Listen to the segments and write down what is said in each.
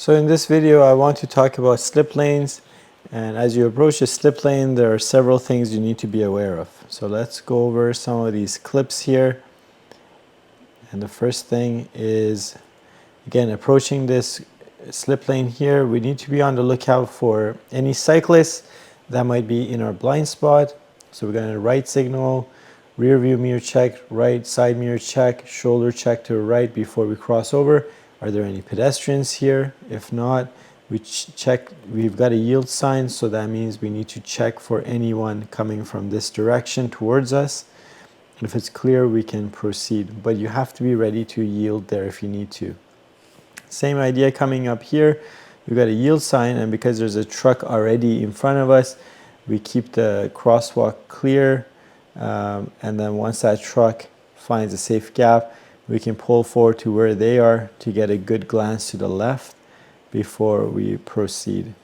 So in this video I want to talk about slip lanes, and as you approach a slip lane there are several things you need to be aware of. So let's go over some of these clips here. And the first thing is, again, approaching this slip lane here, we need to be on the lookout for any cyclists that might be in our blind spot. So we're going to right signal, rear view mirror check, right side mirror check, shoulder check to the right before we cross over. Are there any pedestrians here? If not, we check, we've got a yield sign, so that means we need to check for anyone coming from this direction towards us. If it's clear, we can proceed, but you have to be ready to yield there if you need to. Same idea coming up here. We've got a yield sign, and because there's a truck already in front of us, we keep the crosswalk clear, and then once that truck finds a safe gap, we can pull forward to where they are to get a good glance to the left before we proceed.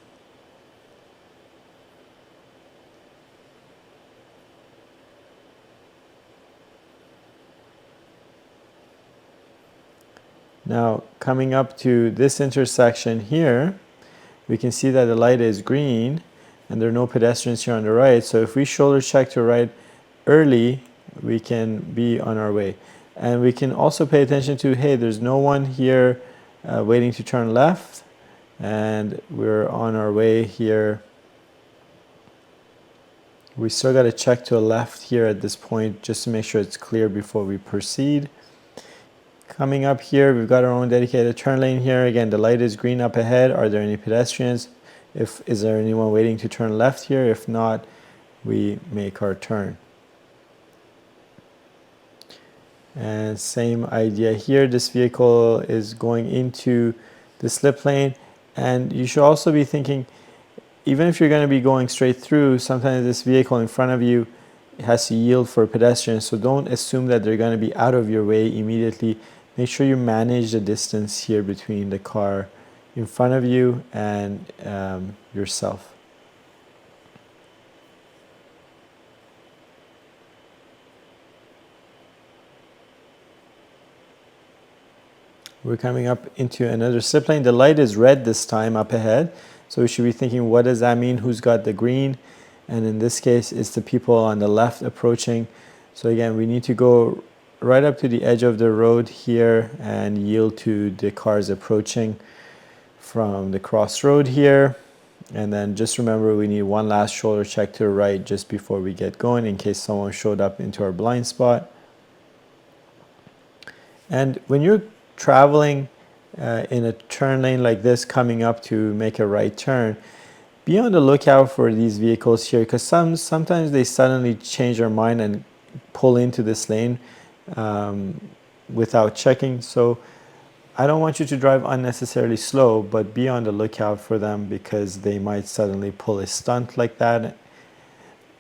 Now, coming up to this intersection here, we can see that the light is green and there are no pedestrians here on the right. So if we shoulder check to right early, we can be on our way. And we can also pay attention to, hey, there's no one here waiting to turn left, and we're on our way here. We still got to check to the left here at this point just to make sure it's clear before we proceed. Coming up here, we've got our own dedicated turn lane here. Again, the light is green up ahead. Are there any pedestrians? Is there anyone waiting to turn left here? If not, we make our turn. And same idea here. This vehicle is going into the slip lane, and you should also be thinking, even if you're going to be going straight through, sometimes this vehicle in front of you has to yield for pedestrians, so don't assume that they're going to be out of your way immediately. Make sure you manage the distance here between the car in front of you and yourself. We're coming up into another slip lane. The light is red this time up ahead, so we should be thinking, what does that mean? Who's got the green? And in this case, it's the people on the left approaching. So again, we need to go right up to the edge of the road here and yield to the cars approaching from the crossroad here. And then just remember, we need one last shoulder check to the right just before we get going in case someone showed up into our blind spot. And when you're traveling in a turn lane like this, coming up to make a right turn, be on the lookout for these vehicles here, because sometimes they suddenly change their mind and pull into this lane without checking. So I don't want you to drive unnecessarily slow, but be on the lookout for them because they might suddenly pull a stunt like that.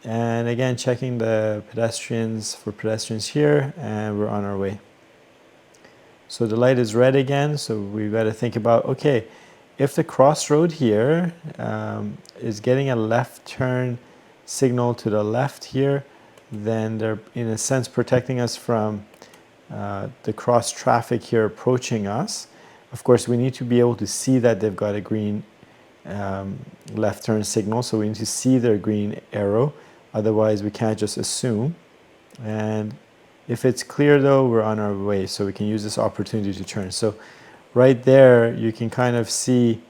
And again, checking the pedestrians for pedestrians here, and we're on our way. So the light is red again, so we've got to think about, okay, if the crossroad here is getting a left turn signal to the left here, then they're in a sense protecting us from the cross traffic here approaching us. Of course, we need to be able to see that they've got a green left turn signal, so we need to see their green arrow. Otherwise, we can't just assume. And if it's clear though, we're on our way, so we can use this opportunity to turn. So right there, you can kind of see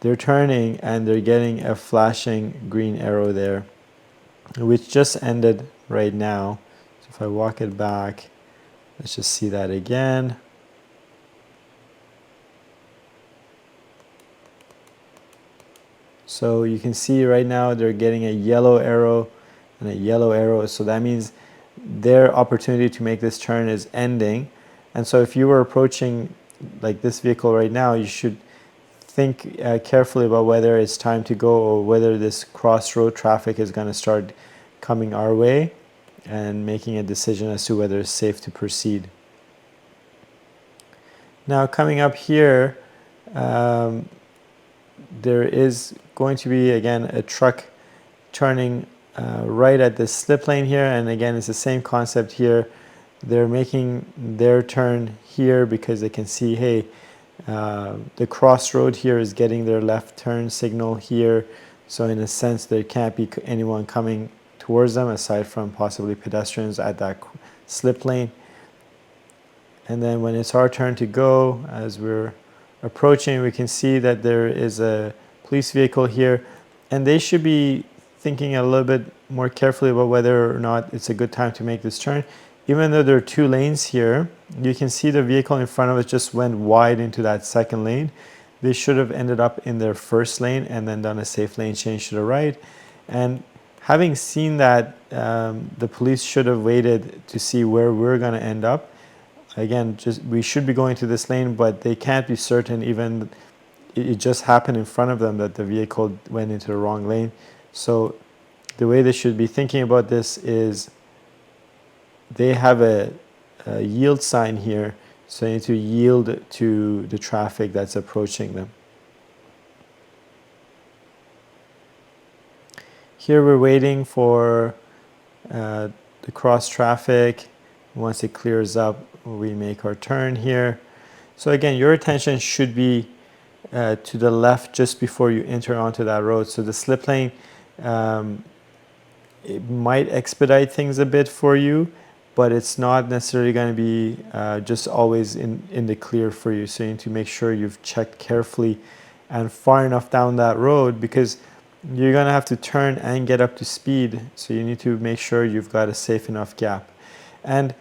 they're turning and they're getting a flashing green arrow there, which just ended right now. So if I walk it back, let's just see that again. So you can see right now they're getting a yellow arrow and a yellow arrow, so that means their opportunity to make this turn is ending. And so if you were approaching like this vehicle right now, you should think carefully about whether it's time to go or whether this crossroad traffic is going to start coming our way, and making a decision as to whether it's safe to proceed. Now coming up here, there is going to be again a truck turning right at this slip lane here, and again it's the same concept here. They're making their turn here because they can see, hey, The crossroad here is getting their left turn signal here. So in a sense, there can't be anyone coming towards them aside from possibly pedestrians at that slip lane. And then when it's our turn to go, as we're approaching, we can see that there is a police vehicle here, and they should be thinking a little bit more carefully about whether or not it's a good time to make this turn. Even though there are 2 lanes here, you can see the vehicle in front of us just went wide into that second lane. They should have ended up in their first lane and then done a safe lane change to the right. And having seen that, the police should have waited to see where we're going to end up. Again, we should be going to this lane, but they can't be certain. Even it just happened in front of them that the vehicle went into the wrong lane. So the way they should be thinking about this is they have a yield sign here, so they need to yield to the traffic that's approaching them. Here we're waiting for the cross traffic. Once it clears up, we make our turn here. So again, your attention should be to the left just before you enter onto that road. So the slip lane, it might expedite things a bit for you, but it's not necessarily going to be just always in the clear for you. So you need to make sure you've checked carefully and far enough down that road, because you're going to have to turn and get up to speed. So you need to make sure you've got a safe enough gap. And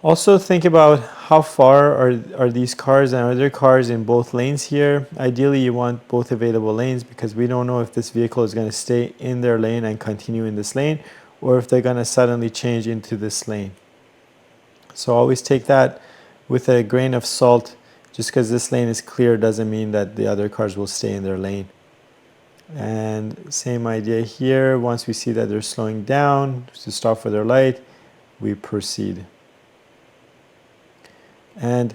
also think about how far are these cars, and are there cars in both lanes here. Ideally you want both available lanes, because we don't know if this vehicle is going to stay in their lane and continue in this lane, or if they're going to suddenly change into this lane. So always take that with a grain of salt. Just because this lane is clear doesn't mean that the other cars will stay in their lane. And same idea here. Once we see that they're slowing down to stop for their light, we proceed. And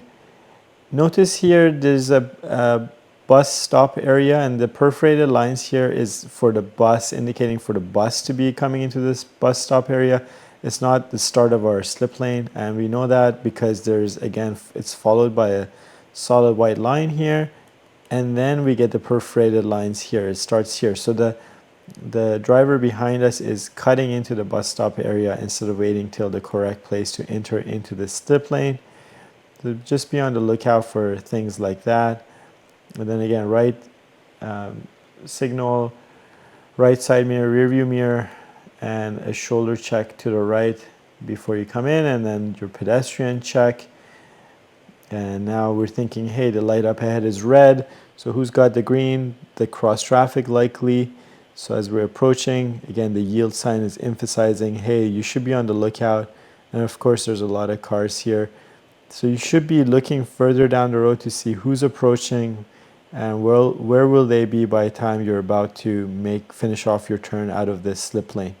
notice here there's a bus stop area, and the perforated lines here is for the bus, indicating for the bus to be coming into this bus stop area. It's not the start of our slip lane, and we know that because there's, again, it's followed by a solid white line here, and then we get the perforated lines here. It starts here. So the driver behind us is cutting into the bus stop area instead of waiting till the correct place to enter into the slip lane. So just be on the lookout for things like that. And then again, right signal, right side mirror, rear view mirror, and a shoulder check to the right before you come in, and then your pedestrian check. And now we're thinking, hey, the light up ahead is red, so who's got the green? The cross traffic likely. So as we're approaching, again, the yield sign is emphasizing, hey, you should be on the lookout. And of course, there's a lot of cars here. So you should be looking further down the road to see who's approaching, and where will they be by the time you're about to finish off your turn out of this slip lane.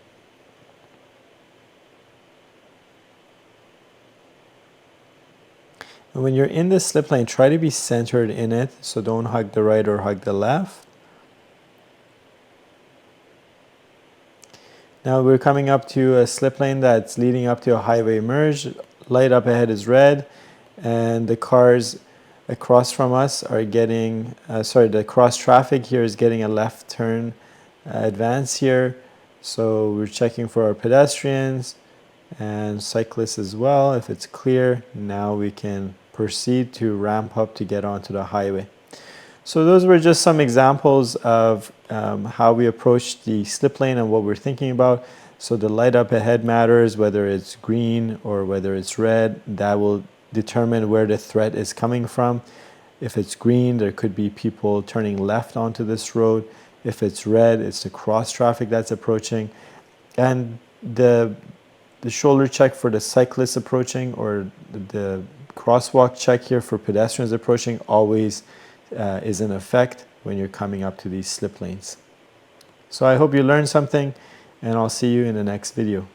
And when you're in the slip lane, try to be centered in it, so don't hug the right or hug the left. Now we're coming up to a slip lane that's leading up to a highway merge. Light up ahead is red, and the cars across from us are getting, the cross traffic here is getting a left turn advance here. So we're checking for our pedestrians and cyclists as well. If it's clear, now we can proceed to ramp up to get onto the highway. So those were just some examples of how we approach the slip lane and what we're thinking about. So the light up ahead matters, whether it's green or whether it's red. That will determine where the threat is coming from. If it's green, there could be people turning left onto this road. If it's red, it's the cross traffic that's approaching. And the shoulder check for the cyclists approaching, or the crosswalk check here for pedestrians approaching, always is in effect when you're coming up to these slip lanes. So I hope you learned something, and I'll see you in the next video.